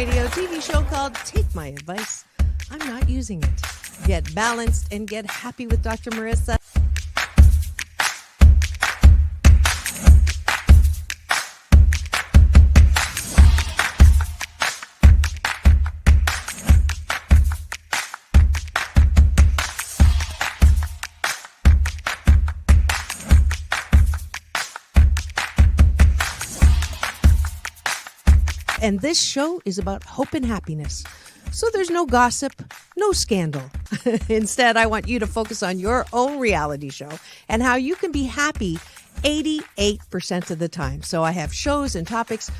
radio TV show called Take My Advice. I'm not using it. Get balanced and get happy with Dr. Marissa. And this show is about hope and happiness. So there's no gossip, no scandal. Instead, I want you to focus on your own reality show and how you can be happy 88% of the time. So I have shows and topics.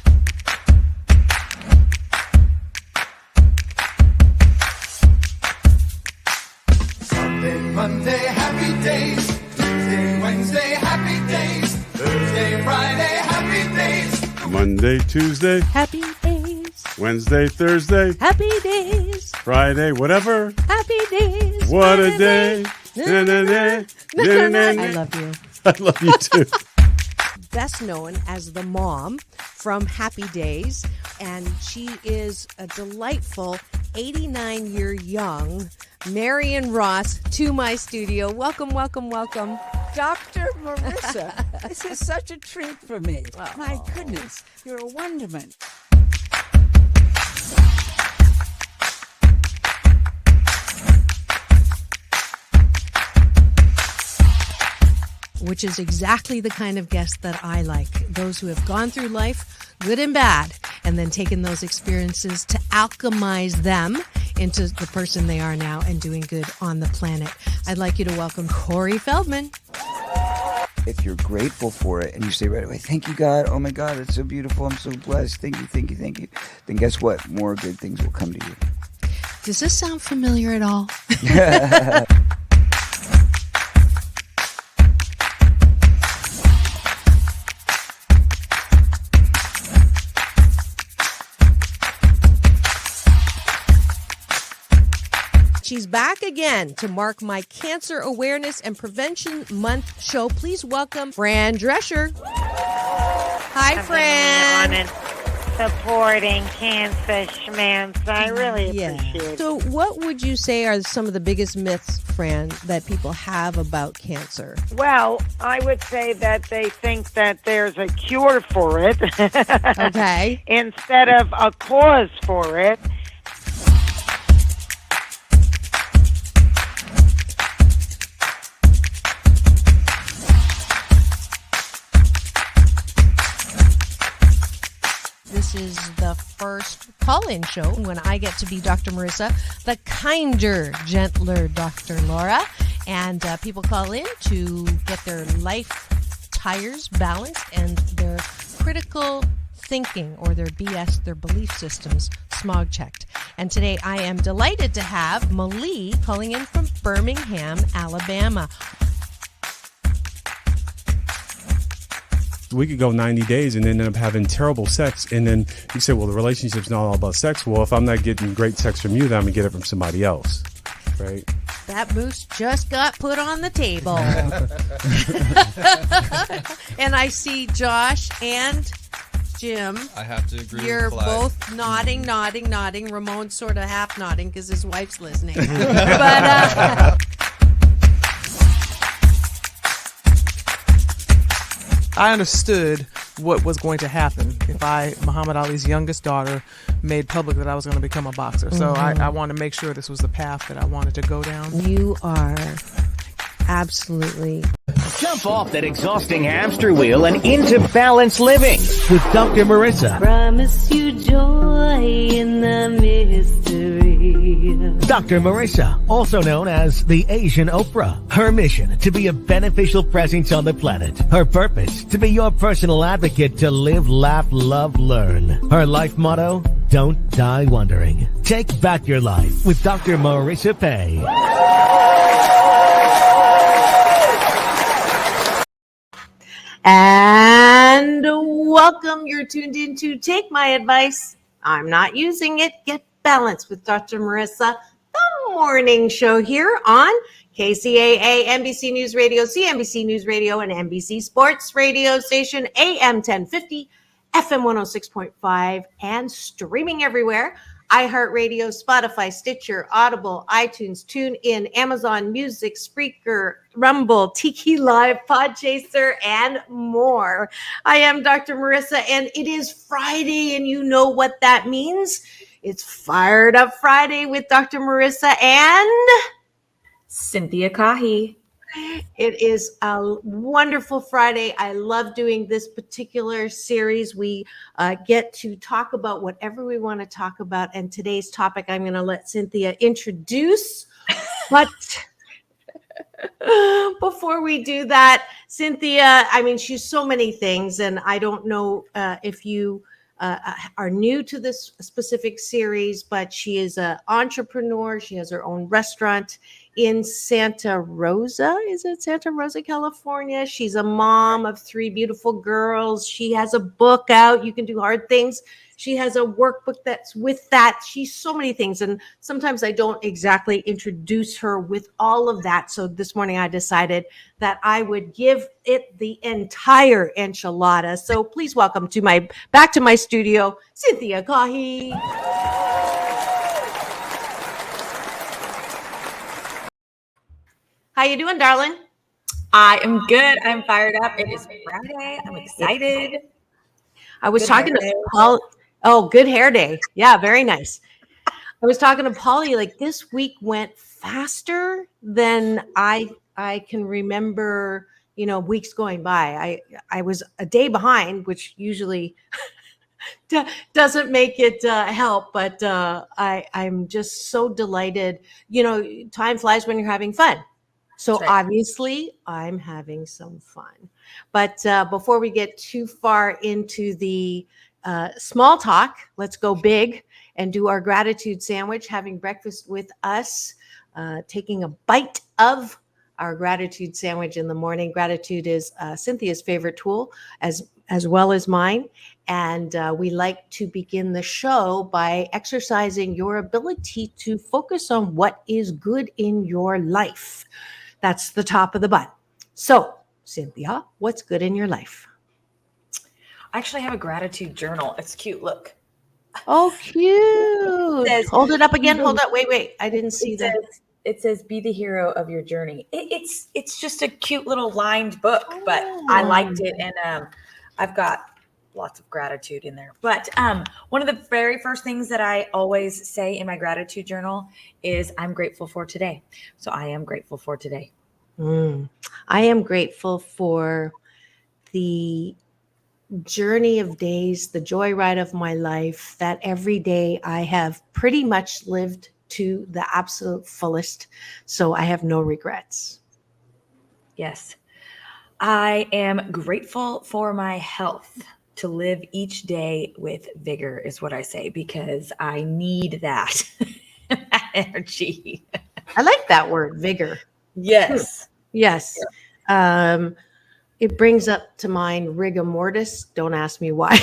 Sunday, Monday, happy days. Tuesday, Wednesday, happy days. Thursday, Friday, happy days. Monday, Tuesday, Happy days. Wednesday, Thursday, Happy days. Friday, whatever. Happy days. What a day. Na, na, na, na, na, na. I love you. I love you too. Best known as the mom from Happy Days, and she is a delightful 89-year young Marion Ross to my studio. Welcome, welcome, welcome. Dr. Marissa, this is such a treat for me. Oh. My goodness, you're a wonderment. Which is exactly the kind of guest that I like. Those who have gone through life, good and bad, and then taken those experiences to alchemize them into the person they are now and doing good on the planet. I'd like you to welcome Corey Feldman. If you're grateful for it and you say right away, thank you, God. Oh, my God, it's so beautiful. I'm so blessed. Thank you, thank you, thank you. Then guess what? More good things will come to you. Does this sound familiar at all? She's back again to mark my Cancer Awareness and Prevention Month show. Please welcome Fran Drescher. Hi, Fran. On and supporting cancer schmance. I really appreciate it. So what would you say are some of the biggest myths, Fran, that people have about cancer? Well, I would say that they think that there's a cure for it. Okay. Instead of a cause for it. This is the first call-in show when I get to be Dr. Marissa, the kinder, gentler Dr. Laura. And people call in to get their life tires balanced and their critical thinking or their BS, their belief systems, smog checked. And today I am delighted to have Malie calling in from Birmingham, Alabama. We could go 90 days and end up having terrible sex. And then you say, well, the relationship's not all about sex. Well, if I'm not getting great sex from you, then I'm going to get it from somebody else. Right? That moose just got put on the table. And I see Josh and Jim. I have to agree You're with Clyde. both nodding. Ramon's sort of half nodding because his wife's listening. But I understood what was going to happen if Muhammad Ali's youngest daughter, made public that I was going to become a boxer. So I wanted to make sure this was the path that I wanted to go down. you are absolutely... Jump off that exhausting hamster wheel and into balanced living with Dr. Marissa. Promise you joy in the mystery. Dr. Marissa, also known as the Asian Oprah. Her mission, to be a beneficial presence on the planet. Her purpose, to be your personal advocate to live, laugh, love, learn. Her life motto, don't die wondering. Take back your life with Dr. Marissa Pay. And welcome. You're tuned in to Take My Advice. I'm not using it. Get balanced with Dr. Marissa, the morning show here on KCAA, NBC News Radio, CNBC News Radio, and NBC Sports Radio Station, AM 1050, FM 106.5, and streaming everywhere. iHeartRadio, Spotify, Stitcher, Audible, iTunes, TuneIn, Amazon Music, Spreaker, Rumble, Tiki Live, Podchaser, and more. I am Dr. Marissa, and it is Friday, and you know what that means. It's Fired Up Friday with Dr. Marissa and Cynthia Kahi. It is a wonderful Friday. I love doing this particular series. We get to talk about whatever we want to talk about. And today's topic, I'm going to let Cynthia introduce. But before we do that, Cynthia, I mean, she's so many things. And I don't know if you are new to this specific series, but she is an entrepreneur. She has her own restaurant in Santa Rosa. Is it Santa Rosa, California? She's a mom of 3 beautiful girls. She has a book out, You Can Do Hard Things. She has a workbook that's with that. She's so many things. And sometimes I don't exactly introduce her with all of that. So this morning I decided that I would give it the entire enchilada. So please welcome back to my studio, Cynthia Kahi. How you doing, darling? I am good. I'm fired up. It is Friday. I'm excited. I was talking to Paul. Oh, good hair day. Yeah, very nice. I was talking to Polly, like this week went faster than I can remember, weeks going by. I was a day behind, which usually doesn't make it help, but I'm just so delighted. Time flies when you're having fun. So obviously I'm having some fun. But before we get too far into the small talk, let's go big and do our gratitude sandwich, having breakfast with us, taking a bite of our gratitude sandwich in the morning. Gratitude is Cynthia's favorite tool as well as mine. And we like to begin the show by exercising your ability to focus on what is good in your life. That's the top of the bun. So, Cynthia, what's good in your life? I actually have a gratitude journal. It's cute. Look. Oh, cute. Hold it up again. Hold up. Wait. I didn't see that. It says, be the hero of your journey. It's just a cute little lined book, but I liked it. And I've got lots of gratitude in there. But one of the very first things that I always say in my gratitude journal is I'm grateful for today. So I am grateful for today. I am grateful for the journey of days, the joyride of my life, that every day I have pretty much lived to the absolute fullest. So I have no regrets. Yes. I am grateful for my health. To live each day with vigor is what I say, because I need that, that energy. I like that word, vigor. Yes. Yes. It brings up to mind rigor mortis. Don't ask me why,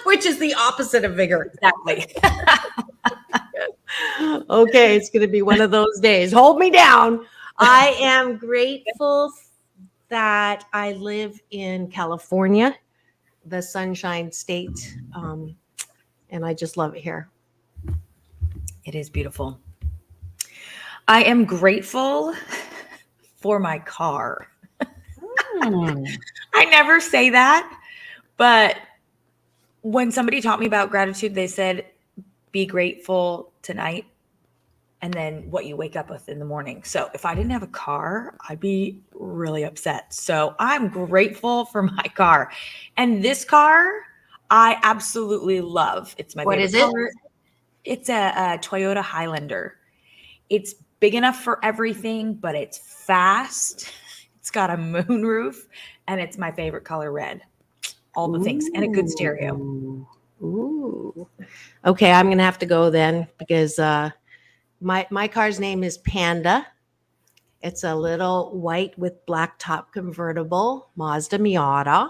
which is the opposite of vigor. Exactly. Okay, it's going to be one of those days. Hold me down. I am grateful that I live in California, the Sunshine State, and I just love it here. It is beautiful. I am grateful for my car. I never say that, but when somebody taught me about gratitude, they said, be grateful tonight and then what you wake up with in the morning. So if I didn't have a car, I'd be really upset. So I'm grateful for my car. And this car, I absolutely love. It's my favorite color. It's a Toyota Highlander. It's big enough for everything, but it's fast. It's got a moonroof, and it's my favorite color, red. All the things, and a good stereo. Ooh. Okay, I'm going to have to go then, because my car's name is Panda. It's a little white with black top convertible Mazda Miata.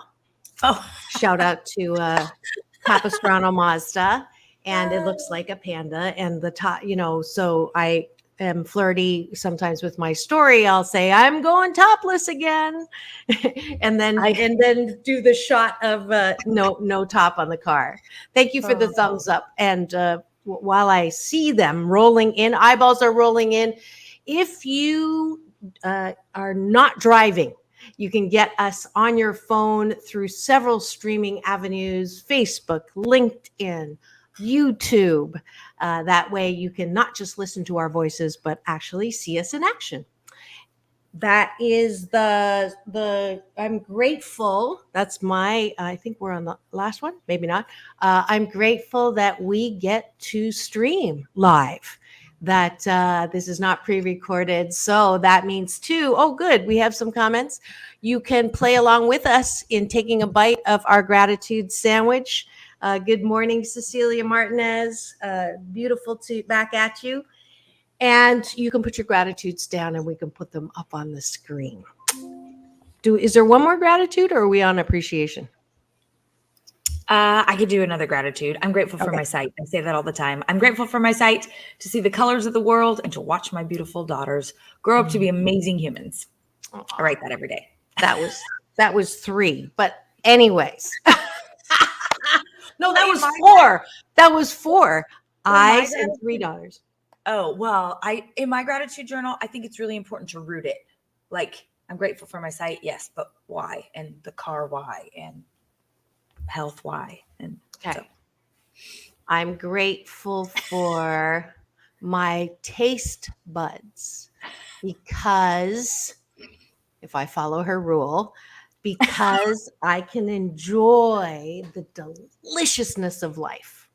Oh, shout out to Capistrano Mazda. And it looks like a panda, and the top, so am flirty sometimes with my story, I'll say I'm going topless again, and then do the shot of no top on the car. Thank you for the thumbs up. And while I see them rolling in, eyeballs are rolling in. If you are not driving, you can get us on your phone through several streaming avenues: Facebook, LinkedIn, YouTube. That way you can not just listen to our voices, but actually see us in action. That is I'm grateful. That's I think we're on the last one, maybe not. I'm grateful that we get to stream live, that this is not pre-recorded. So that means too, oh, good, we have some comments. You can play along with us in taking a bite of our gratitude sandwich. Good morning, Cecilia Martinez. Beautiful to back at you. And you can put your gratitudes down and we can put them up on the screen. Is there one more gratitude, or are we on appreciation? I could do another gratitude. I'm grateful for my sight. I say that all the time. I'm grateful for my sight, to see the colors of the world, and to watch my beautiful daughters grow up to be amazing humans. I write that every day. That was 3. But anyways. No, that was 4. That was 4 eyes and 3 daughters. Oh, well, in my gratitude journal, I think it's really important to root it. Like, I'm grateful for my sight, yes, but why? And the car, why? And health, why? And so. I'm grateful for my taste buds, because if I follow her rule, because I can enjoy the deliciousness of life.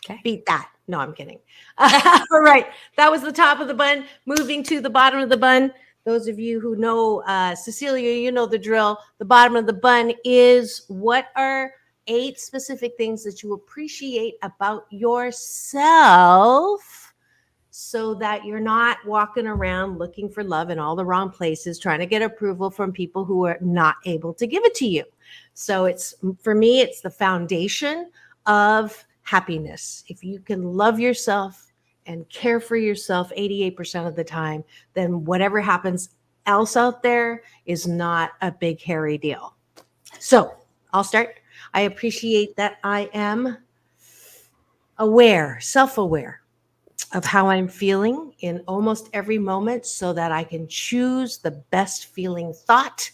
Okay. Beat that. No, I'm kidding. All right. That was the top of the bun. Moving to the bottom of the bun. Those of you who know Cecilia, you know the drill. The bottom of the bun is, what are 8 specific things that you appreciate about yourself, so that you're not walking around looking for love in all the wrong places, trying to get approval from people who are not able to give it to you. So for me, it's the foundation of happiness. If you can love yourself and care for yourself 88% of the time, then whatever happens else out there is not a big, hairy deal. So I'll start. I appreciate that I am self-aware of how I'm feeling in almost every moment, so that I can choose the best feeling thought.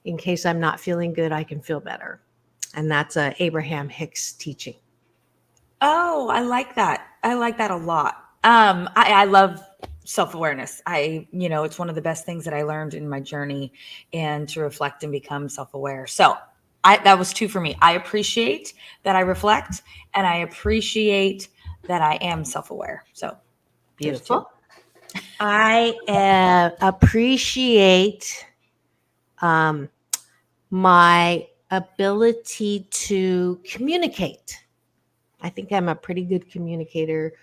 In case I'm not feeling good, I can feel better. And that's Abraham Hicks teaching. Oh, I like that. I like that a lot. I love self-awareness. It's one of the best things that I learned in my journey, and to reflect and become self-aware. So that was 2 for me. I appreciate that I reflect, and I appreciate that I am self-aware. So beautiful. I appreciate my ability to communicate. I think I'm a pretty good communicator.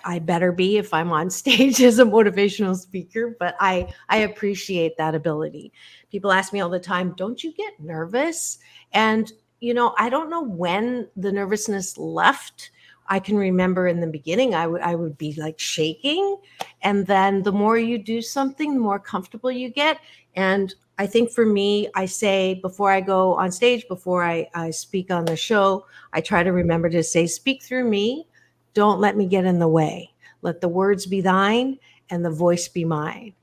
I better be if I'm on stage as a motivational speaker, but I appreciate that ability. People ask me all the time, don't you get nervous? And, I don't know when the nervousness left. I can remember in the beginning, I would be like shaking. And then the more you do something, the more comfortable you get. And I think for me, I say, before I go on stage, before I speak on the show, I try to remember to say, speak through me. Don't let me get in the way. Let the words be thine and the voice be mine.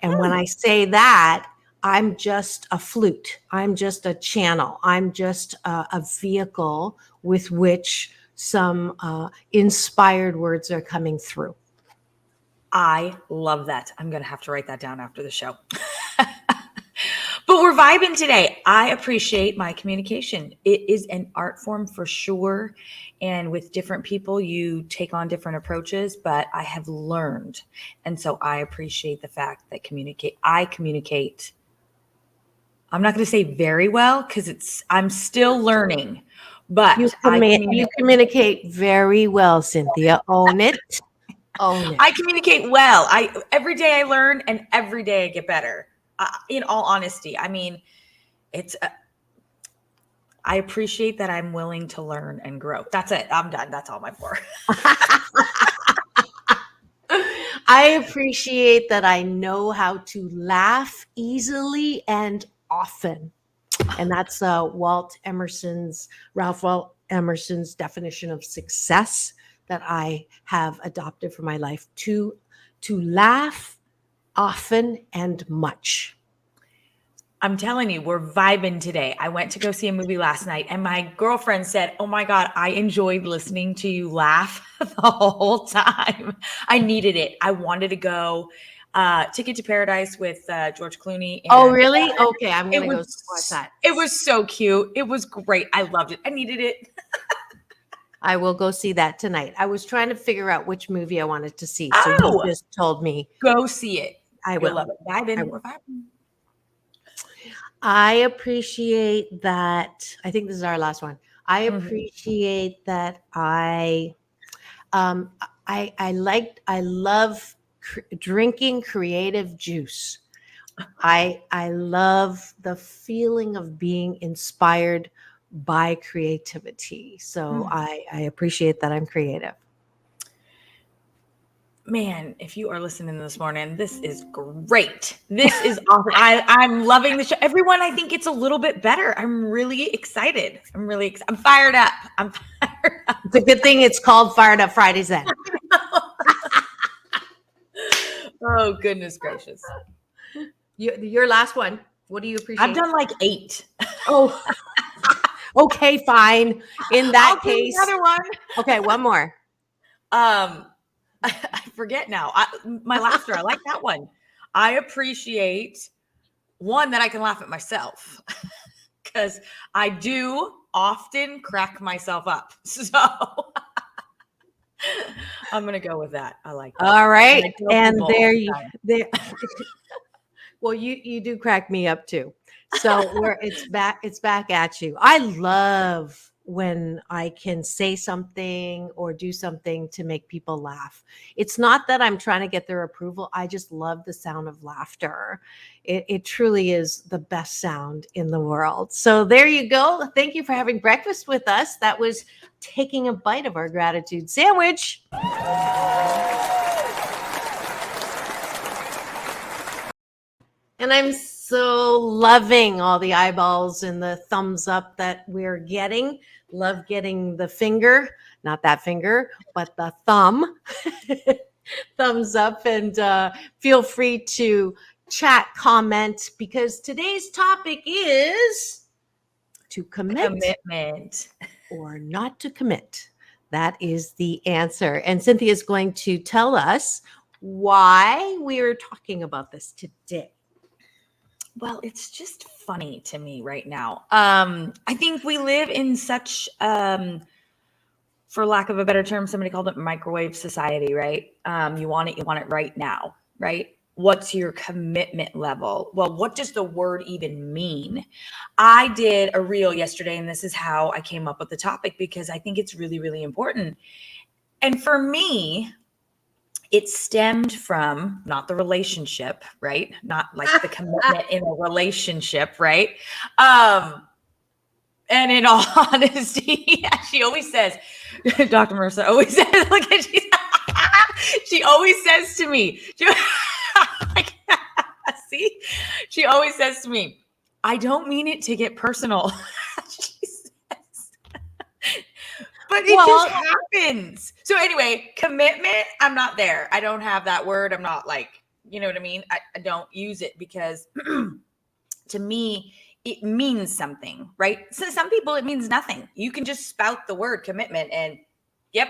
And when I say that, I'm just a flute. I'm just a channel. I'm just a vehicle with which some inspired words are coming through. I love that. I'm going to have to write that down after the show. But we're vibing today. I appreciate my communication. It is an art form for sure. And with different people, you take on different approaches, but I have learned. And so I appreciate the fact that I communicate. I'm not going to say very well, because I'm still learning, but you communicate very well, Cynthia. Own it. Own it. I communicate well. Every day I learn, and every day I get better. In all honesty, I mean, I appreciate that I'm willing to learn and grow. That's it. I'm done. That's all my pour. I appreciate that I know how to laugh easily and often. And that's Ralph Waldo Emerson's definition of success that I have adopted for my life, to laugh often and much. I'm telling you, we're vibing today. I went to go see a movie last night, and my girlfriend said, "Oh my God, I enjoyed listening to you laugh the whole time. I needed it. I wanted to go." Ticket to Paradise with George Clooney. Oh, really? Okay, I'm going to go watch that. It was so cute. It was great. I loved it. I needed it. I will go see that tonight. I was trying to figure out which movie I wanted to see. So you just told me. Go see it. I will. You'll love it. Vibing. We're vibing. I appreciate that. I think this is our last one. I appreciate that I love drinking creative juice. I love the feeling of being inspired by creativity. So I appreciate that I'm creative. Man, if you are listening this morning, this is great. This is awesome. I'm loving the show. Everyone, I think it's a little bit better. I'm really excited. I'm fired up. It's a good thing it's called Fired Up Fridays then. Oh, goodness gracious. Your last one. What do you appreciate? I've done like 8. Oh, okay, fine. In that case, another one. Okay, one more. I forget now. My laughter. I like that one. I appreciate one that I can laugh at myself because I do often crack myself up. So I'm going to go with that. I like that. All right. And there. Well, you do crack me up too. So it's back at you. I love when I can say something or do something to make people laugh. It's not that I'm trying to get their approval. I just love the sound of laughter. It truly is the best sound in the world. So there you go. Thank you for having breakfast with us. That was taking a bite of our gratitude sandwich. And I'm so loving all the eyeballs and the thumbs up that we're getting. Love getting the finger, not that finger, but the thumb. Thumbs up, and feel free to chat, comment, because today's topic is to commitment or not to commit. That is the answer. And Cynthia is going to tell us why we're talking about this today. Well, it's just funny to me right now. I think we live in such, for lack of a better term, somebody called it microwave society, right? You want it right now, right? What's your commitment level? Well, what does the word even mean? I did a reel yesterday, and this is how I came up with the topic because I think it's really, really important. And for me, it stemmed from not the relationship, right? Not like the commitment in a relationship, right? And in all honesty, she always says, Dr. Marissa always says, look at she always says to me, see, she always says to me, I don't mean it to get personal. She says, but it just happens. So anyway, commitment, I'm not there. I don't have that word. I'm not like, you know what I mean? I don't use it because to me, it means something, right? So some people, it means nothing. You can just spout the word commitment and yep,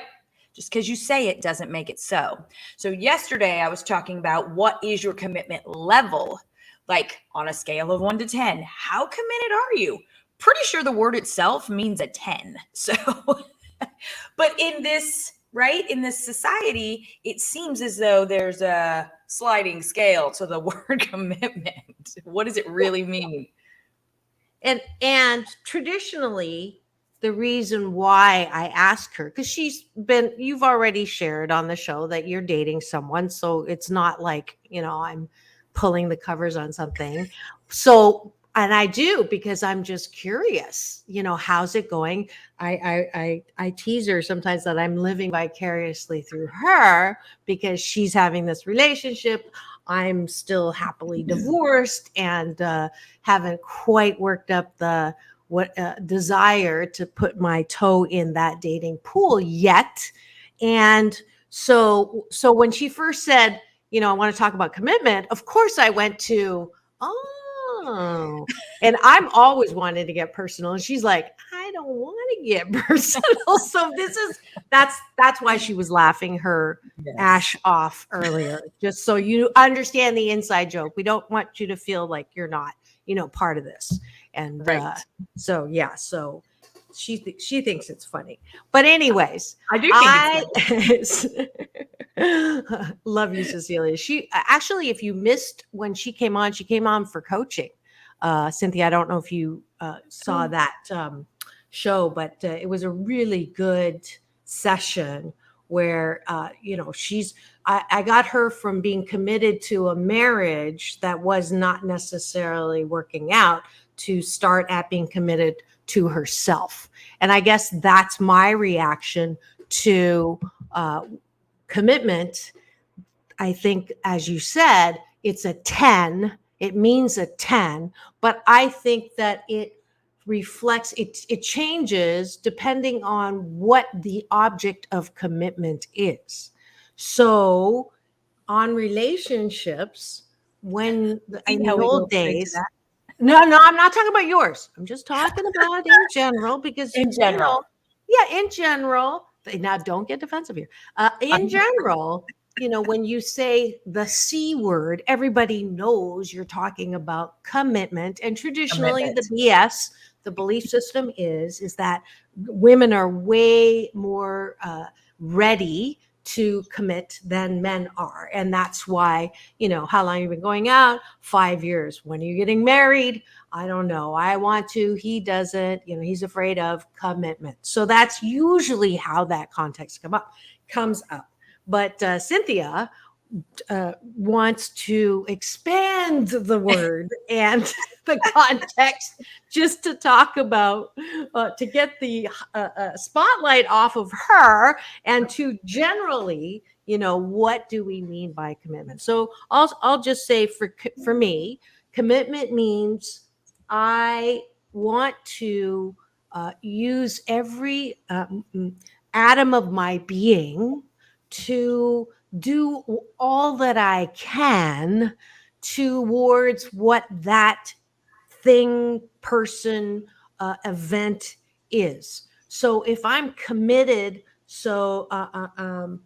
just because you say it doesn't make it so. So yesterday I was talking about what is your commitment level? Like on a scale of 1 to 10, how committed are you? Pretty sure the word itself means a 10. So but in this, right, in this society, it seems as though there's a sliding scale to the word commitment. What does it really mean? And traditionally, the reason why I ask her, because you've already shared on the show that you're dating someone. So it's not like, I'm pulling the covers on something. So And I do, because I'm just curious, how's it going? I tease her sometimes that I'm living vicariously through her because she's having this relationship. I'm still happily divorced and haven't quite worked up the desire to put my toe in that dating pool yet. And so when she first said, I want to talk about commitment, of course I went to, oh, and I'm always wanting to get personal. And she's like, I don't want to get personal. So that's why she was laughing her ash off earlier, just so you understand the inside joke. We don't want you to feel like you're not, part of this. And so she thinks it's funny. But anyways, I do think it's funny. Love you, Cecilia. She actually, if you missed when she came on for coaching. Cynthia, I don't know if you saw that show, but it was a really good session where, I got her from being committed to a marriage that was not necessarily working out to start at being committed to herself. And I guess that's my reaction to commitment. I think, as you said, it's a 10. It means a 10, but I think that it reflects, it changes depending on what the object of commitment is. So on relationships, in the old days, no, I'm not talking about yours. I'm just talking about in general, because in general. Now don't get defensive here. In general, when you say the C word, everybody knows you're talking about commitment. And traditionally, the belief system is that women are way more ready to commit than men are. And that's why, how long you've been going out? 5 years. When are you getting married? I don't know. I want to. He doesn't. He's afraid of commitment. So that's usually how that context comes up. But Cynthia wants to expand the word and the context, just to talk about, to get the spotlight off of her, and to generally, what do we mean by commitment? So I'll just say for me, commitment means I want to use every atom of my being to do all that I can towards what that thing, person, event is. So if I'm committed, I'm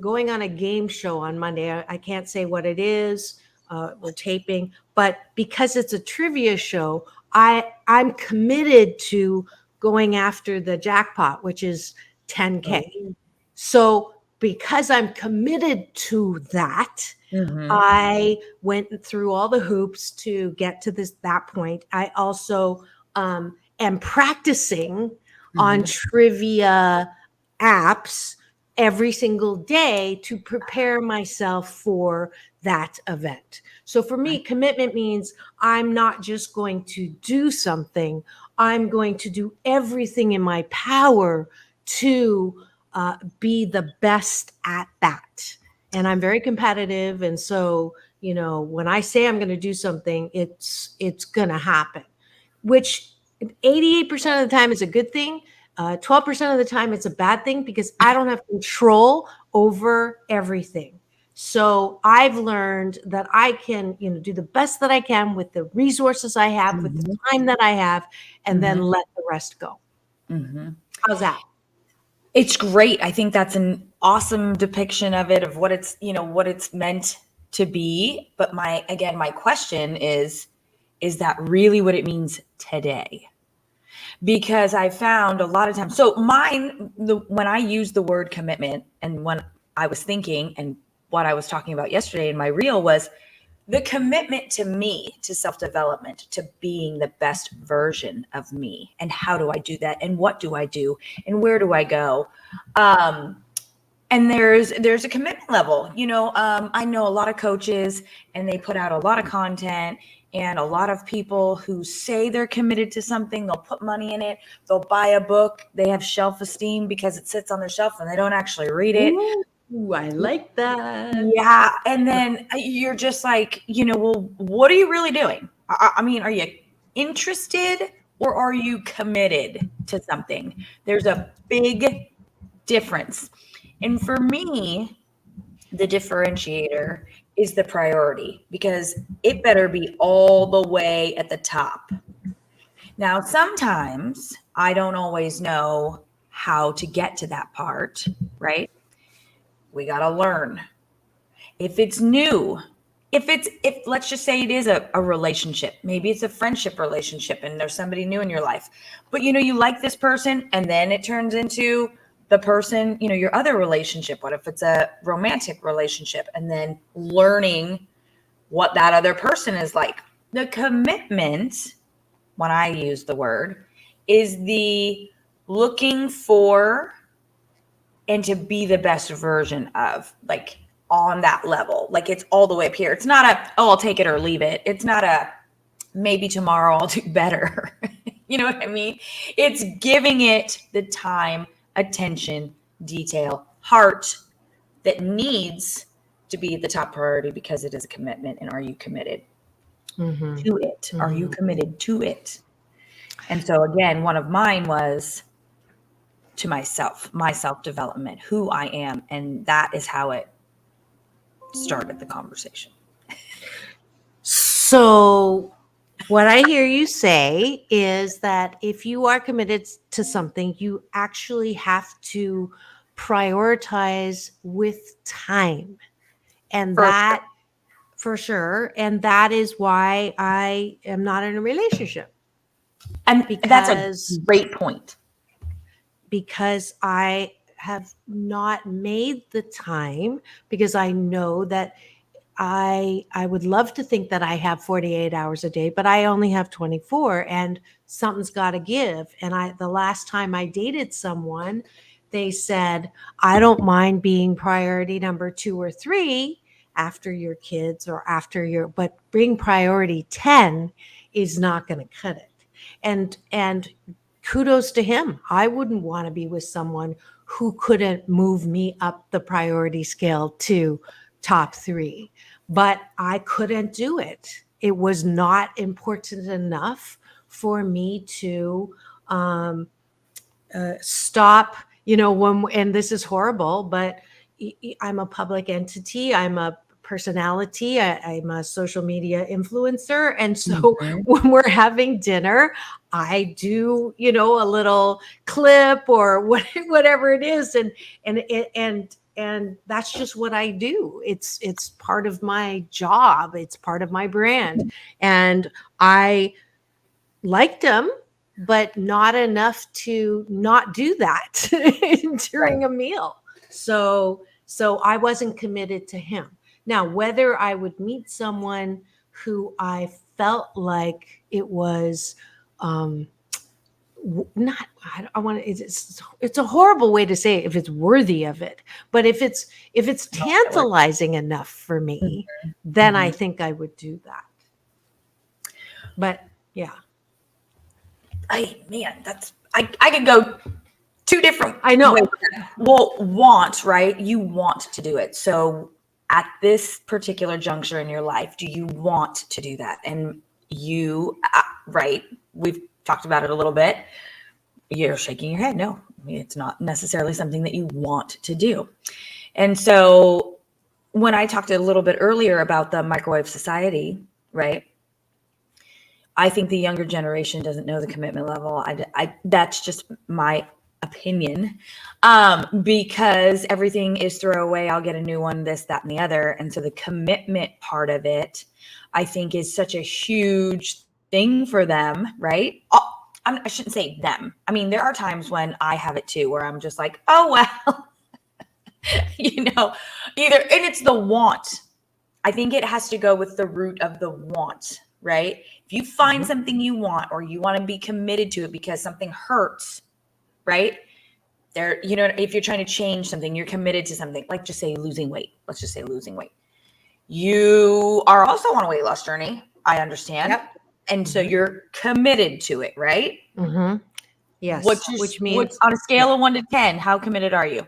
going on a game show on Monday. I can't say what it is. We're taping, but because it's a trivia show, I'm committed to going after the jackpot, which is 10K. So because I'm committed to that, I went through all the hoops to get to that point. I also am practicing on trivia apps every single day to prepare myself for that event. So for me, commitment means I'm not just going to do something. I'm going to do everything in my power to be the best at that. And I'm very competitive. And so, when I say I'm going to do something, it's going to happen, which 88% of the time is a good thing. 12% of the time it's a bad thing, because I don't have control over everything. So I've learned that I can, do the best that I can with the resources I have, with the time that I have, and then let the rest go. How's that? It's great. I think that's an awesome depiction of it, of what it's, what it's meant to be. But my question is that really what it means today? Because I found a lot of times, so when I use the word commitment, and when I was thinking, and what I was talking about yesterday in my reel, was the commitment to me, to self-development, to being the best version of me. And how do I do that? And what do I do? And where do I go? And there's a commitment level. I know a lot of coaches, and they put out a lot of content, And a lot of people who say they're committed to something, they'll put money in it, they'll buy a book, they have shelf-esteem because it sits on their shelf and they don't actually read it. Ooh, I like that. Yeah. And then you're just like, well, what are you really doing? I mean, are you interested or are you committed to something? There's a big difference. And for me, the differentiator is the priority, because it better be all the way at the top. Now, sometimes I don't always know how to get to that part, right? We got to learn. If it's new, if let's just say it is a relationship, maybe it's a friendship relationship and there's somebody new in your life, but you like this person and then it turns into the person, your other relationship. What if it's a romantic relationship, and then learning what that other person is like? The commitment, when I use the word, is the looking for and to be the best version of, like, on that level. Like, it's all the way up here. It's not I'll take it or leave it. It's not maybe tomorrow I'll do better. You know what I mean? It's giving it the time, attention, detail, heart that needs to be the top priority, because it is a commitment. And are you committed to it? Are you committed to it? And so again, one of mine was to myself, my self-development, who I am. And that is how it started the conversation. So what I hear you say is that if you are committed to something, you actually have to prioritize with time. And for sure. And that is why I am not in a relationship. And that's a great point. Because I have not made the time, because I know that I would love to think that I have 48 hours a day, but I only have 24, and something's got to give. And the last time I dated someone, they said, I don't mind being priority number 2 or 3 after your kids or but being priority 10 is not going to cut it. And kudos to him. I wouldn't want to be with someone who couldn't move me up the priority scale to top 3. But I couldn't do it. It was not important enough for me to stop, and this is horrible, but I'm a public entity. I'm a personality. I'm a social media influencer. And so when we're having dinner, I do, a little clip or whatever it is. And that's just what I do. It's part of my job. It's part of my brand. And I liked him, but not enough to not do that during a meal. So I wasn't committed to him. Now, whether I would meet someone who I felt like it was it's a horrible way to say it, if it's worthy of it, but if it's tantalizing enough for me, then I think I would do that. But yeah. I could go 2 different I know. ways. Well, right? You want to do it. So at this particular juncture in your life, do you want to do that? And you, right, we've talked about it a little bit. You're shaking your head. No, it's not necessarily something that you want to do. And so when I talked a little bit earlier about the microwave society, right? I think the younger generation doesn't know the commitment level. That's just my opinion, because everything is throwaway. I'll get a new one, this, that, and the other. And so the commitment part of it, I think, is such a huge thing for them, right? I shouldn't say them. I mean, there are times when I have it too, where I'm just like, oh, well, either, and it's the want. I think it has to go with the root of the want, right? If you find something you want, or you want to be committed to it because something hurts, right? If you're trying to change something, you're committed to something, let's just say losing weight. You are also on a weight loss journey, I understand. Yep. And so you're committed to it, right? Mm-hmm. Yes. Which means on a scale of 1 to 10, how committed are you?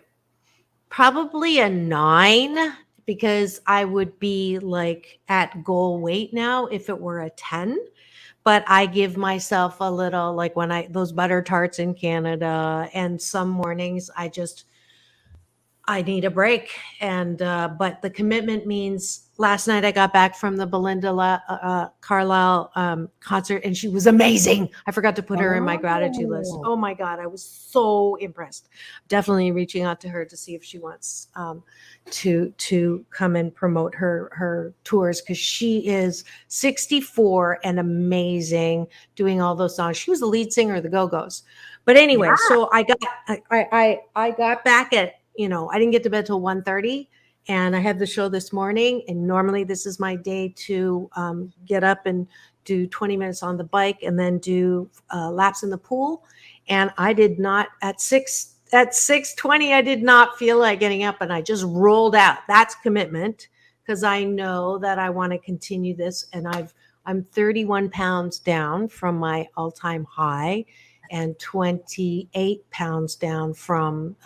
Probably a 9, because I would be like at goal weight now if it were a 10. But I give myself a little, like when those butter tarts in Canada, and some mornings I need a break. And but the commitment means, last night I got back from the Belinda Carlisle concert, and she was amazing. I forgot to put her in my gratitude list. Oh my God, I was so impressed. Definitely reaching out to her to see if she wants to come and promote her tours, because she is 64 and amazing doing all those songs. She was the lead singer of the Go-Go's. But anyway, so I got back at, I didn't get to bed till 1:30, and I had the show this morning. And normally this is my day to get up and do 20 minutes on the bike and then do laps in the pool. And I did not at 6:20, I did not feel like getting up, and I just rolled out. That's commitment, because I know that I want to continue this. And I'm 31 pounds down from my all-time high, and 28 pounds down from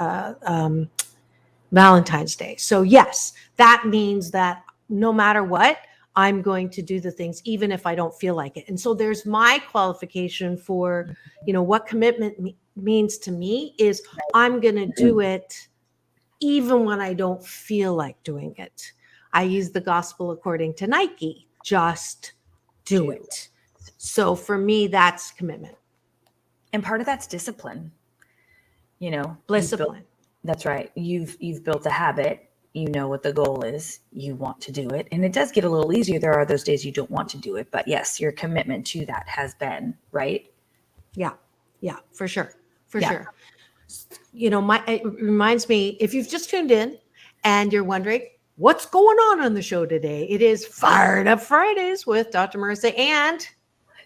Valentine's Day. So yes, that means that no matter what, I'm going to do the things, even if I don't feel like it. And so there's my qualification for, what commitment means to me is I'm going to do it even when I don't feel like doing it. I use the gospel according to Nike, just do it. So for me, that's commitment. And part of that's discipline. Discipline. That's right. You've built a habit. You know what the goal is. You want to do it. And it does get a little easier. There are those days you don't want to do it. But yes, your commitment to that has been, right? Yeah. Yeah, for sure. For sure. It reminds me, if you've just tuned in and you're wondering what's going on the show today, it is Fired Up Fridays with Dr. Marissa and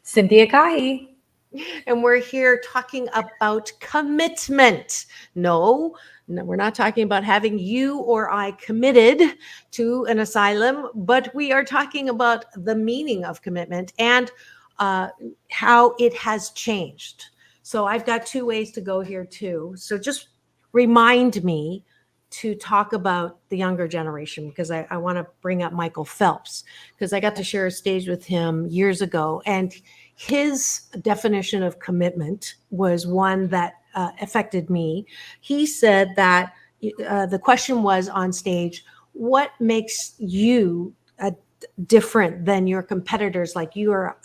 Cynthia Kahi. And we're here talking about commitment. No, we're not talking about having you or I committed to an asylum, but we are talking about the meaning of commitment and how it has changed. So I've got 2 ways to go here too. So just remind me to talk about the younger generation, because I want to bring up Michael Phelps, because I got to share a stage with him years ago, and his definition of commitment was one that affected me. He said that the question was on stage, what makes you different than your competitors? Like, you are,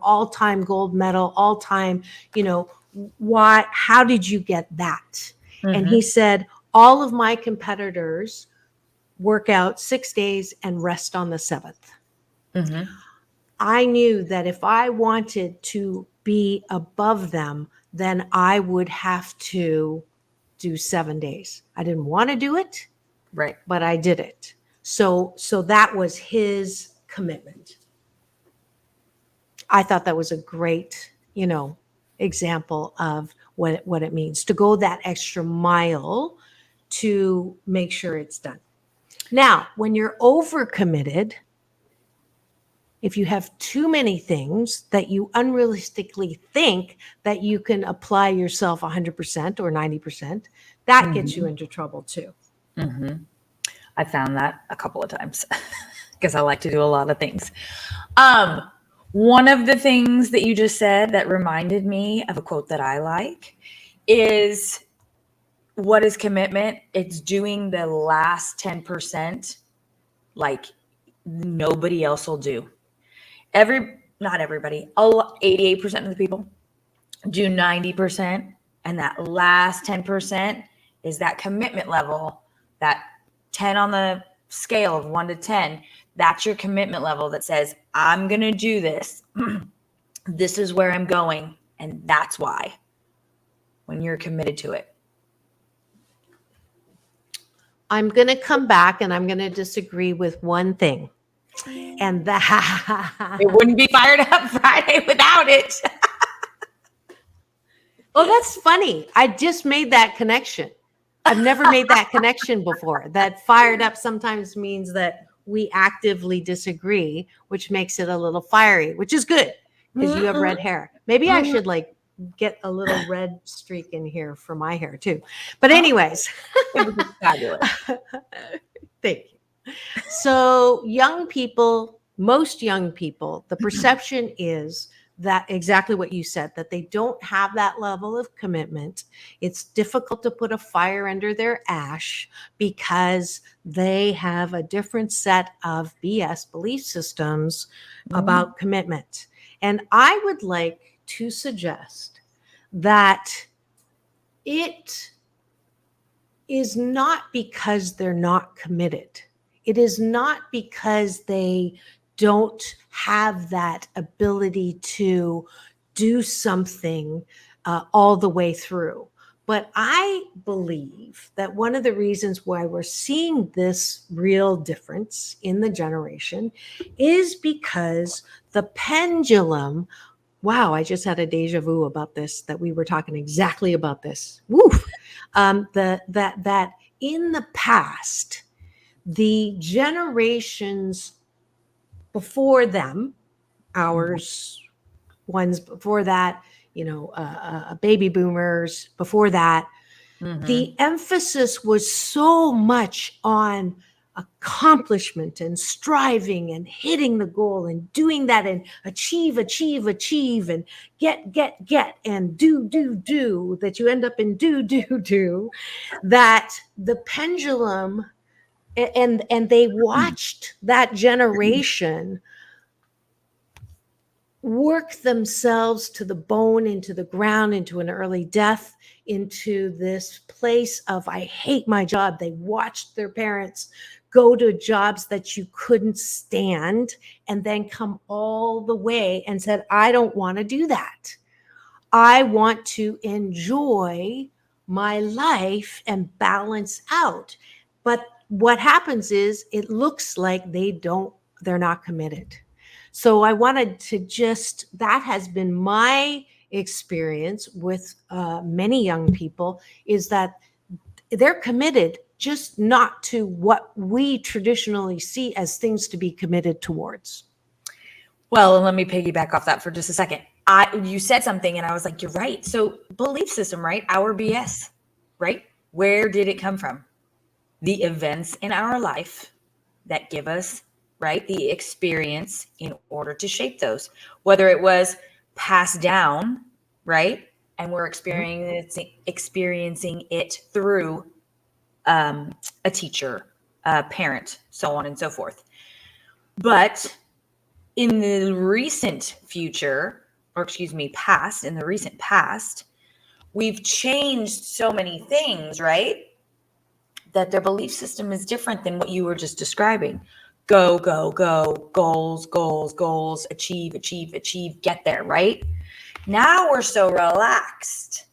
all-time gold medal, all-time, why, how did you get that? Mm-hmm. And he said, all of my competitors work out 6 days and rest on the 7th. Mm-hmm. I knew that if I wanted to be above them, then I would have to do 7 days. I didn't want to do it, right? But I did it. So that was his commitment. I thought that was a great, example of what it means to go that extra mile to make sure it's done. Now, when you're overcommitted, if you have too many things that you unrealistically think that you can apply yourself 100% or 90%, that gets you into trouble too. Mm-hmm. I found that a couple of times because I like to do a lot of things. One of the things that you just said that reminded me of a quote that I like is, what is commitment? It's doing the last 10% like nobody else will do. Not everybody, 88% of the people do 90%. And that last 10% is that commitment level, that 10 on the scale of 1 to 10. That's your commitment level that says, I'm going to do this. This is where I'm going. And that's why, when you're committed to it. I'm going to come back and I'm going to disagree with one thing. And that it wouldn't be Fired Up Friday without it. Oh, that's funny. I just made that connection. I've never made that connection before. That fired up sometimes means that we actively disagree, which makes it a little fiery, which is good because you have red hair. Maybe I should like get a little red streak in here for my hair too. But anyways, It was fabulous. thank you. So young people, most young people, the perception is that exactly what you said, that they don't have that level of commitment. It's difficult to put a fire under their ash because they have a different set of BS belief systems about commitment. And I would like to suggest that it is not because they're not committed. It is not because they don't have that ability to do something all the way through. But I believe that one of the reasons why we're seeing this real difference in the generation is because the pendulum. Wow, I just had a deja vu about this, that we were talking exactly about this. Woo! That in the past, the generations before them, ours, ones before that, baby boomers before that, the emphasis was so much on accomplishment and striving and hitting the goal and doing that and achieve and get and do that you end up in do that the pendulum and they watched that generation work themselves to the bone, into the ground, into an early death, into this place of, I hate my job. They watched their parents go to jobs that you couldn't stand and then come all the way and said, I don't want to do that. I want to enjoy my life and balance out. But what happens is it looks like they're not committed. So I wanted to that has been my experience with many young people, is that they're committed, just not to what we traditionally see as things to be committed towards. Well, and let me piggyback off that for just a second. You said something and I was like, you're right. So belief system, right? Our BS, right? Where did it come from? The events in our life that give us, right, the experience in order to shape those, whether it was passed down, right, and we're experiencing it through a teacher, a parent, so on and so forth. But in the recent future, or excuse me, past, in the recent past, we've changed so many things, right, that their belief system is different than what you were just describing. Go, go, go, goals, goals, goals, achieve, achieve, achieve, get there, right? Now we're so relaxed.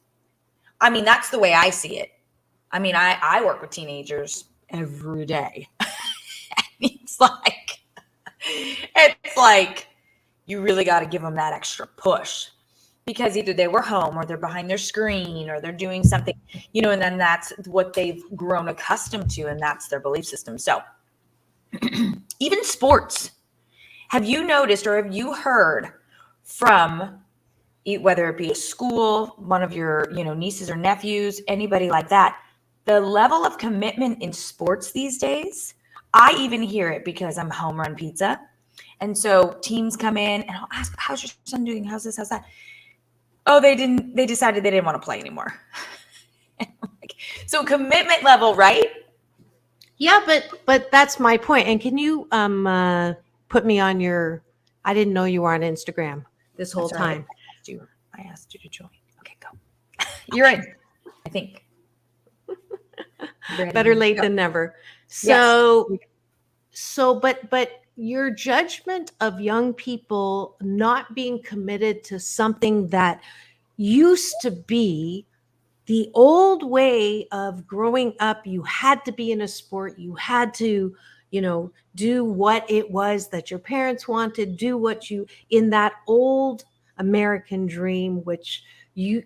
I mean, that's the way I see it. I mean, I work with teenagers every day. It's like you really got to give them that extra push, because either they were home or they're behind their screen or they're doing something, and then that's what they've grown accustomed to, and that's their belief system. So even sports, have you noticed or have you heard from, whether it be a school, one of your nieces or nephews, anybody like that, the level of commitment in sports these days? I even hear it because I'm home run pizza. And so teams come in and I'll ask, how's your son doing? How's this? How's that? Oh, they decided they didn't want to play anymore. So commitment level, right? Yeah, but that's my point. And can you put me on I didn't know you were on Instagram this whole time. I asked you to join. Okay, go. You're in, I think. Better late than never. So, but your judgment of young people not being committed to something that used to be the old way of growing up, you had to be in a sport, you had to, do what it was that your parents wanted, do what you, in that old American dream, which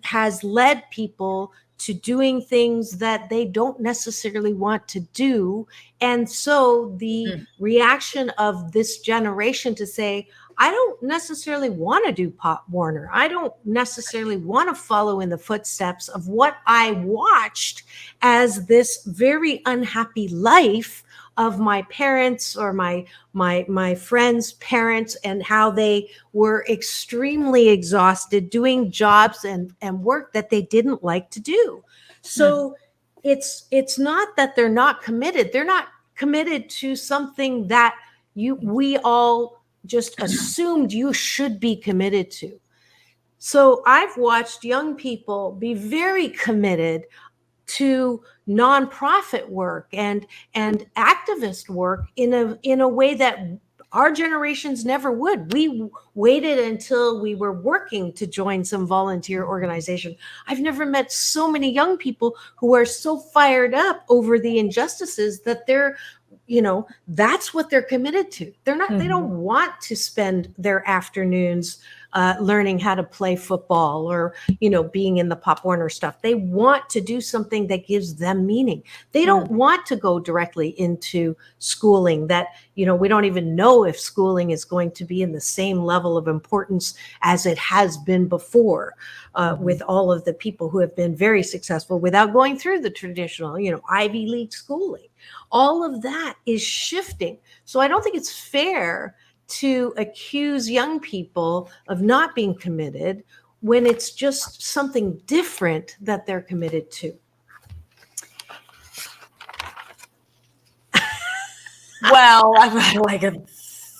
has led people to doing things that they don't necessarily want to do. And so the reaction of this generation to say, I don't necessarily want to do Pop Warner. I don't necessarily want to follow in the footsteps of what I watched as this very unhappy life of my parents or my friends' parents, and how they were extremely exhausted doing jobs and work that they didn't like to do. So it's not that they're not committed. They're not committed to something that we all just assumed you should be committed to. So I've watched young people be very committed to nonprofit work and activist work in a way that our generations never would. We waited until we were working to join some volunteer organization. I've never met so many young people who are so fired up over the injustices that they're, that's what they're committed to. They're not, they don't want to spend their afternoons learning how to play football or, being in the Pop Warner stuff. They want to do something that gives them meaning. They don't want to go directly into schooling that, we don't even know if schooling is going to be in the same level of importance as it has been before, with all of the people who have been very successful without going through the traditional, Ivy League schooling. All of that is shifting. So I don't think it's fair to accuse young people of not being committed when it's just something different that they're committed to. Well, I've got like a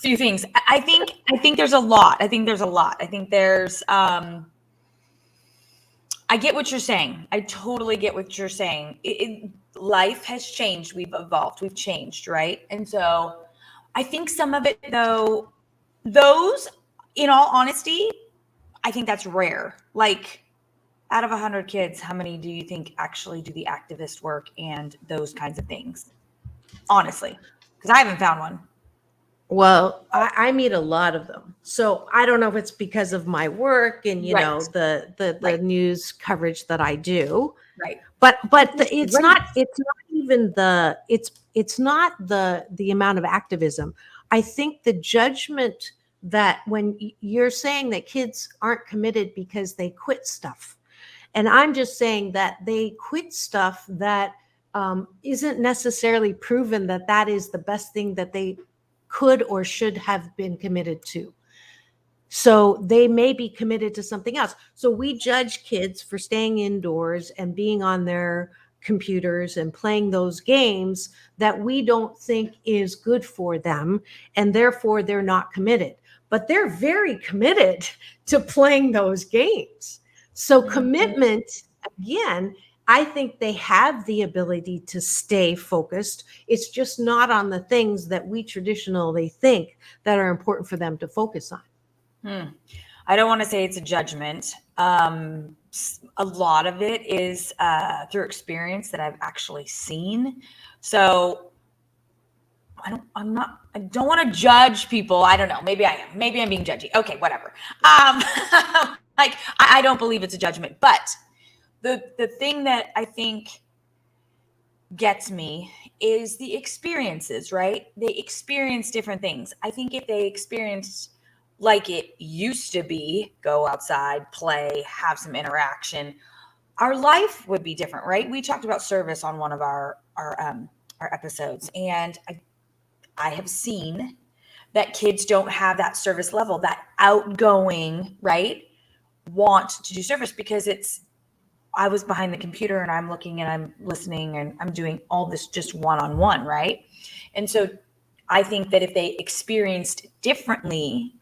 few things. I think there's a lot. I think there's I get what you're saying. I totally get what you're saying. Life has changed. We've evolved. We've changed, right? And so I think some of it, though, those, in all honesty, I think that's rare. Like, out of 100 kids, how many do you think actually do the activist work and those kinds of things? Honestly, because I haven't found one. Well, I meet a lot of them. So I don't know if it's because of my work and, the news coverage that I do. Right. But it's not even it's not the amount of activism. I think the judgment that when you're saying that kids aren't committed because they quit stuff, and I'm just saying that they quit stuff that isn't necessarily proven that is the best thing that they could or should have been committed to. So they may be committed to something else. So we judge kids for staying indoors and being on their computers and playing those games that we don't think is good for them, and therefore they're not committed. But they're very committed to playing those games. So commitment, again, I think they have the ability to stay focused. It's just not on the things that we traditionally think that are important for them to focus on. I don't want to say it's a judgment. A lot of it is through experience that I've actually seen. So I don't want to judge people. I don't know. Maybe I am. Maybe I'm being judgy. Okay, whatever. Like I don't believe it's a judgment, but the thing that I think gets me is the experiences, right? They experience different things. I think if they experienced like it used to be, go outside, play, have some interaction, our life would be different, right? We talked about service on one of our episodes, and I have seen that kids don't have that service level, that outgoing, right, want to do service, because I was behind the computer and I'm looking and I'm listening and I'm doing all this just one-on-one, right? And so I think that if they experienced differently,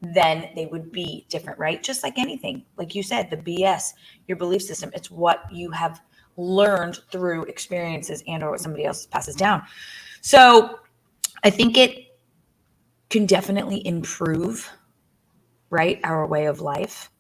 then they would be different, right? Just like anything, like you said, the BS, your belief system, it's what you have learned through experiences and or what somebody else passes down. So I think it can definitely improve, right, our way of life.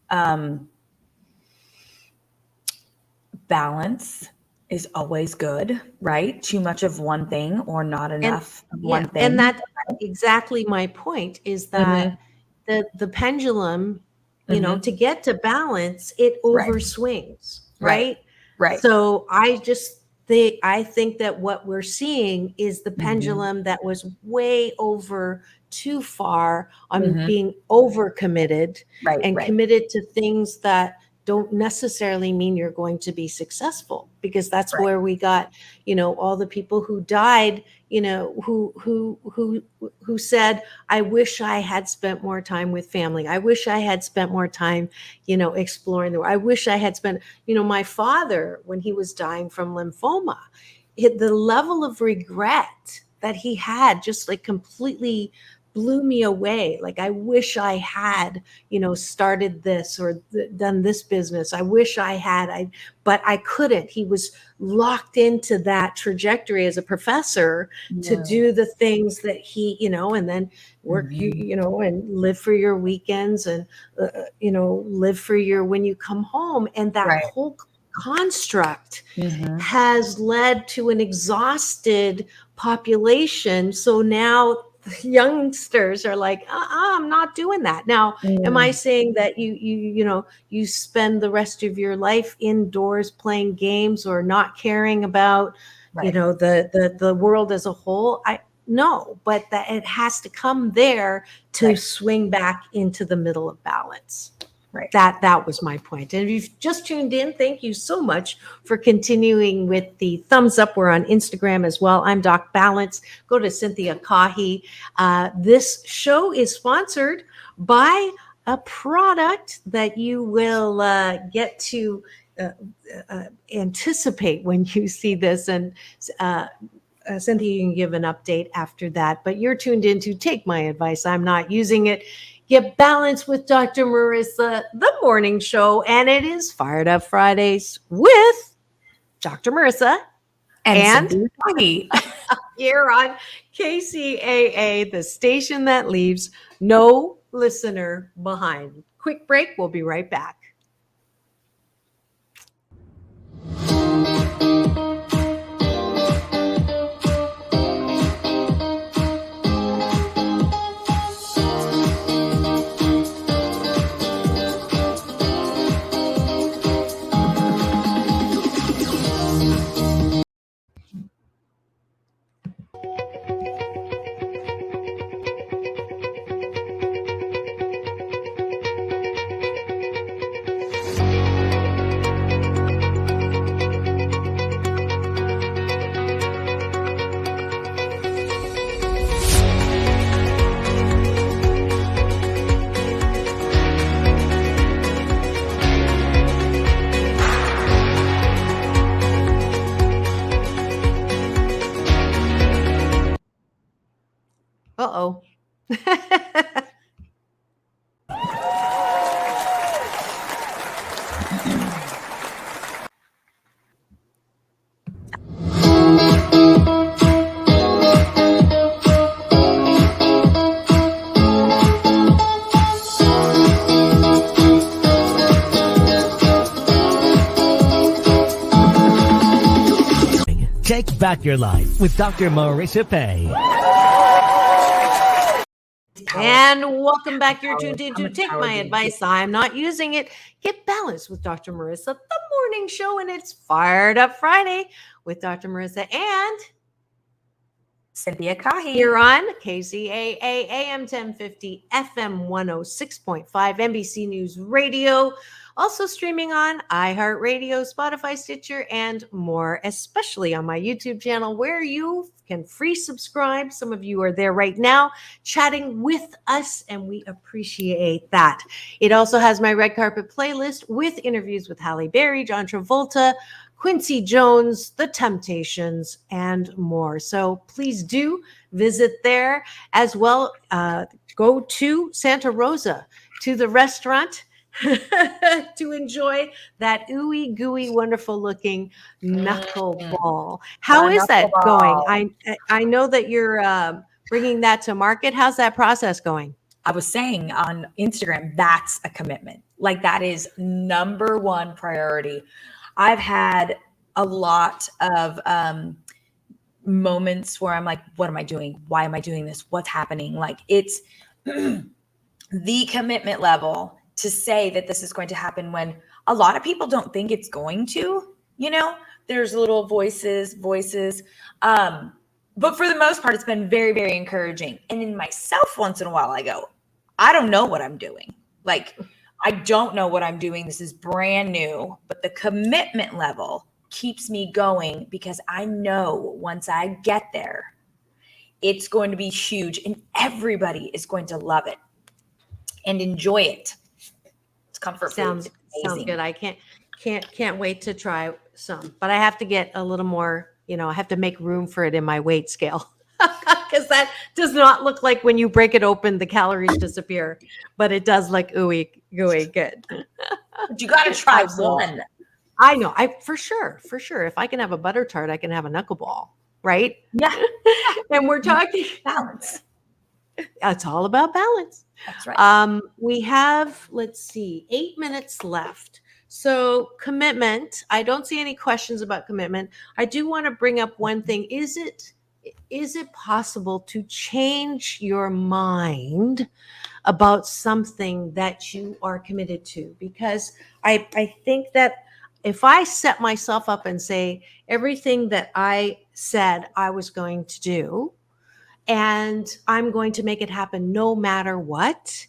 Balance is always good, right? Too much of one thing or not enough of one thing. And that's exactly my point, is that the pendulum, to get to balance, it overswings, right? Right. So I think that what we're seeing is the pendulum that was way over too far on being overcommitted and committed to things that don't necessarily mean you're going to be successful, because that's where we got, all the people who died, who said, I wish I had spent more time with family. I wish I had spent more time, exploring the world. I wish I had spent, my father, when he was dying from lymphoma, the level of regret that he had just like completely blew me away. Like, I wish I had, started this or done this business. I wish I had, but I couldn't. He was locked into that trajectory as a professor to do the things that he, and then work, and live for your weekends and, live for your, when you come home. And that whole construct has led to an exhausted population. So now youngsters are like, I'm not doing that. Now, am I saying that you spend the rest of your life indoors playing games or not caring about, the world as a whole? No, but that it has to come there to swing back into the middle of balance. Right. That was my point. And if you've just tuned in, thank you so much for continuing with the thumbs up. We're on Instagram as well. I'm Doc Balance. Go to Cynthia Kahi. This show is sponsored by a product that you will get to anticipate when you see this. And Cynthia, you can give an update after that. But you're tuned in to Take My Advice. I'm not using it. Get balanced with Dr. Marissa, the morning show, and it is Fired Up Fridays with Dr. Marissa and here on KCAA, the station that leaves no listener behind. Quick break. We'll be right back. Uh-oh. Take back your life with Dr. Marissa Pay. And welcome back. You're tuned in to Take My Advice. I'm not using it. Get balanced with Dr. Marissa, the morning show, and it's Fired Up Friday with Dr. Marissa and Cynthia Kahi. Here on KCAA AM 1050 FM 106.5 NBC News Radio. Also streaming on iHeartRadio, Spotify, Stitcher, and more, especially on my YouTube channel where you can free subscribe. Some of you are there right now chatting with us, and we appreciate that. It also has my red carpet playlist with interviews with Halle Berry, John Travolta, Quincy Jones, The Temptations, and more. So please do visit there as well. Go to Santa Rosa, to the restaurant, to enjoy that ooey gooey, wonderful looking knuckleball. How is that going? I know that you're bringing that to market. How's that process going? I was saying on Instagram, that's a commitment. Like, that is number one priority. I've had a lot of moments where I'm like, what am I doing? Why am I doing this? What's happening? Like, it's the commitment level to say that this is going to happen when a lot of people don't think it's going to. You know, there's little voices. But for the most part, it's been very, very encouraging. And in myself, once in a while, I go, I don't know what I'm doing. Like, I don't know what I'm doing. This is brand new, but the commitment level keeps me going because I know once I get there, it's going to be huge and everybody is going to love it and enjoy it. It's comfort Sounds food. It's amazing. good. I can't wait to try some, but I have to get a little more, I have to make room for it in my weight scale. Because that does not look like when you break it open, the calories disappear, but it does look ooey gooey good. But you got to try one. I know. For sure. If I can have a butter tart, I can have a knuckleball, right? Yeah. And we're talking balance. It's all about balance. That's right. We have, let's see, 8 minutes left. So commitment. I don't see any questions about commitment. I do want to bring up one thing. Is it possible to change your mind about something that you are committed to? Because I think that if I set myself up and say everything that I said I was going to do, and I'm going to make it happen no matter what.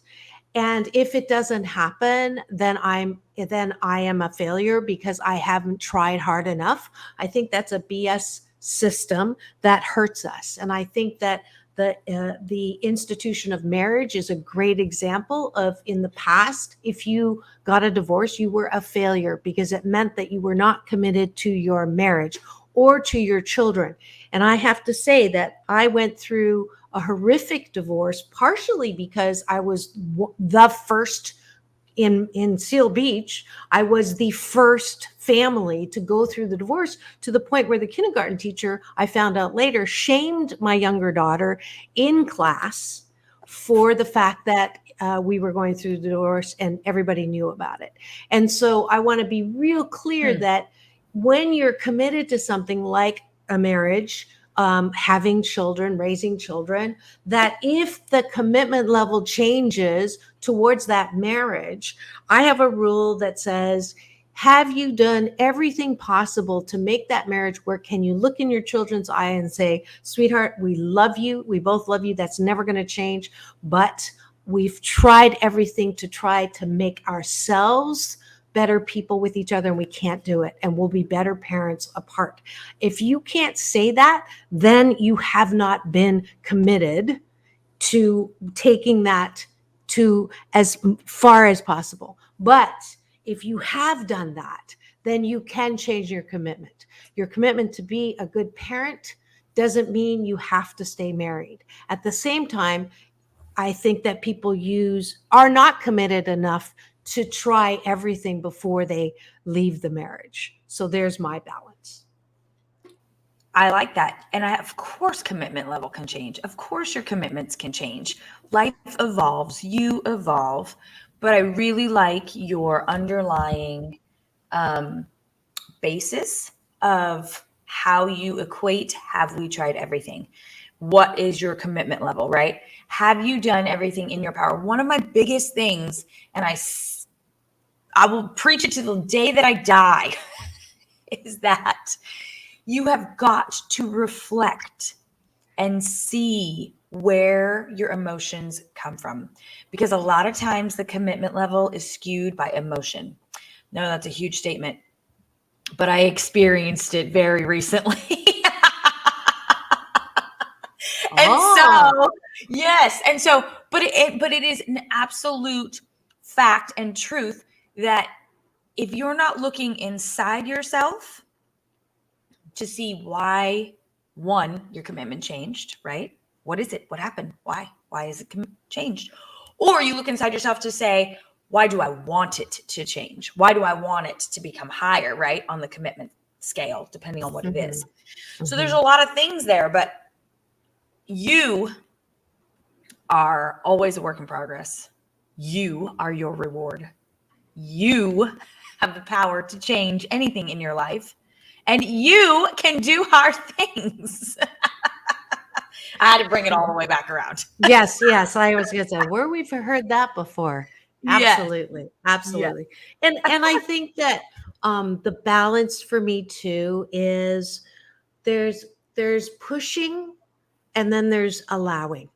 And if it doesn't happen, then I am a failure because I haven't tried hard enough. I think that's a BS system that hurts us. And I think that the institution of marriage is a great example of, in the past, if you got a divorce, you were a failure because it meant that you were not committed to your marriage or to your children. And I have to say that I went through a horrific divorce, partially because I was the first in Seal Beach. I was the first family to go through the divorce, to the point where the kindergarten teacher, I found out later, shamed my younger daughter in class for the fact that we were going through the divorce and everybody knew about it. And so I want to be real clear that when you're committed to something like a marriage, having children, raising children, that if the commitment level changes towards that marriage, I have a rule that says, have you done everything possible to make that marriage work? Can you look in your children's eye and say, sweetheart, we love you. We both love you. That's never going to change. But we've tried everything to try to make ourselves better people with each other, and we can't do it, and we'll be better parents apart. If you can't say that, then you have not been committed to taking that to as far as possible. But if you have done that, then you can change your commitment. Your commitment to be a good parent doesn't mean you have to stay married. At the same time, I think that people are not committed enough to try everything before they leave the marriage. So there's my balance. I like that. And of course, commitment level can change. Of course, your commitments can change. Life evolves, you evolve. But I really like your underlying basis of how you equate, have we tried everything? What is your commitment level, right? Have you done everything in your power? One of my biggest things, and I will preach it to the day that I die, is that you have got to reflect and see where your emotions come from. Because a lot of times the commitment level is skewed by emotion. No, that's a huge statement, but I experienced it very recently. And so, yes. And so, but it is an absolute fact and truth that if you're not looking inside yourself to see why, one, your commitment changed, right? What is it? What happened? Why is it changed? Or you look inside yourself to say, why do I want it to change? Why do I want it to become higher, right? On the commitment scale, depending on what it is. So there's a lot of things there, but you are always a work in progress. You are your reward. You have the power to change anything in your life, and you can do hard things. I had to bring it all the way back around. Yes. I was going to say, where we've heard that before. Absolutely. Yes. And I think that The balance for me too is there's pushing and then there's allowing.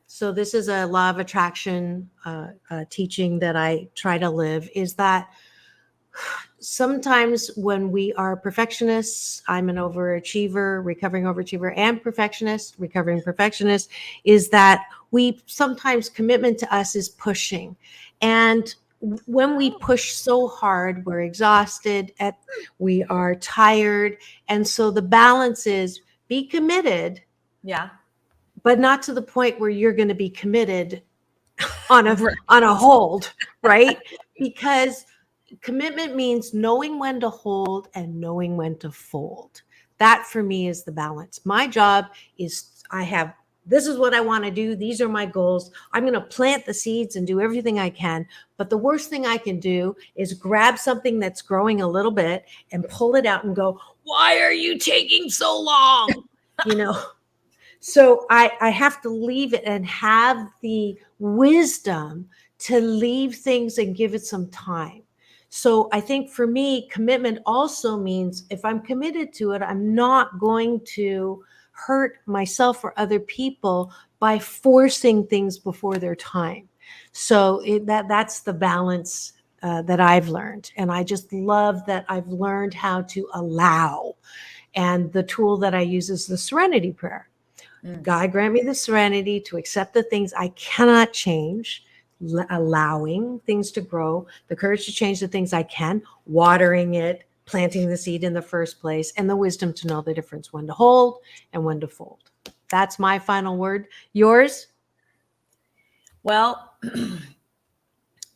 So this is a law of attraction teaching that I try to live, is that sometimes when we are perfectionists, I'm an overachiever, recovering overachiever, and perfectionist, recovering perfectionist, is that we sometimes commitment to us is pushing. And when we push so hard, we're exhausted, we are tired. And so the balance is be committed. Yeah. But not to the point where you're going to be committed on a hold, right? Because commitment means knowing when to hold and knowing when to fold. That for me is the balance. My job is this is what I want to do. These are my goals. I'm going to plant the seeds and do everything I can. But the worst thing I can do is grab something that's growing a little bit and pull it out and go, why are you taking so long? So I have to leave it and have the wisdom to leave things and give it some time. So I think for me, commitment also means if I'm committed to it, I'm not going to hurt myself or other people by forcing things before their time. So that's the balance that I've learned. And I just love that I've learned how to allow. And the tool that I use is the serenity prayer. God grant me the serenity to accept the things I cannot change, allowing things to grow, the courage to change the things I can, watering it, planting the seed in the first place, and the wisdom to know the difference when to hold and when to fold. That's my final word. Yours? Well,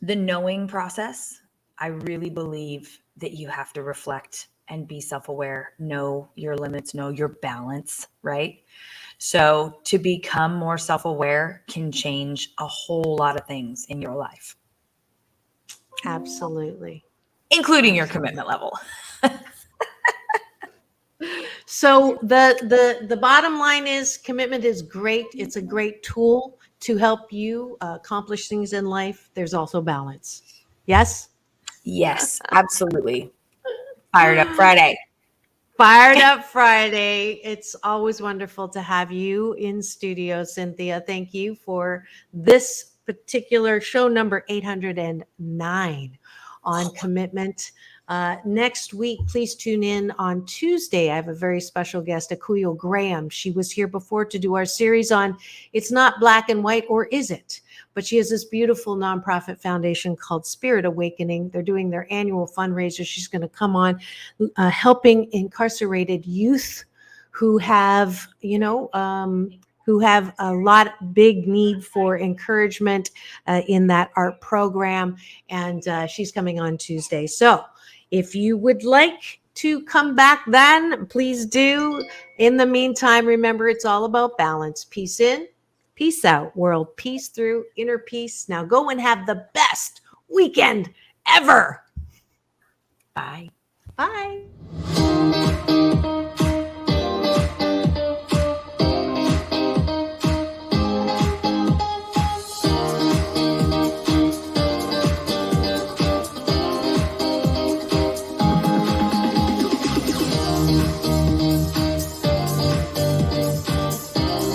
the knowing process, I really believe that you have to reflect and be self-aware, know your limits, know your balance, right? So to become more self-aware can change a whole lot of things in your life. Absolutely. Including your commitment level. So the bottom line is commitment is great. It's a great tool to help you accomplish things in life. There's also balance. Yes? Yes, absolutely. Fired Up Friday. Fired Up Friday. It's always wonderful to have you in studio, Cynthia. Thank you for this particular show number 809 on commitment. Next week, please tune in on Tuesday. I have a very special guest, Akuyo Graham. She was here before to do our series on It's Not Black and White, or Is It? But she has this beautiful nonprofit foundation called Spirit Awakening. They're doing their annual fundraiser. She's going to come on helping incarcerated youth who have, who have a big need for encouragement in that art program. And she's coming on Tuesday. So if you would like to come back then, please do. In the meantime, remember, it's all about balance. Peace in, peace out, world peace through, inner peace. Now go and have the best weekend ever. Bye. Bye.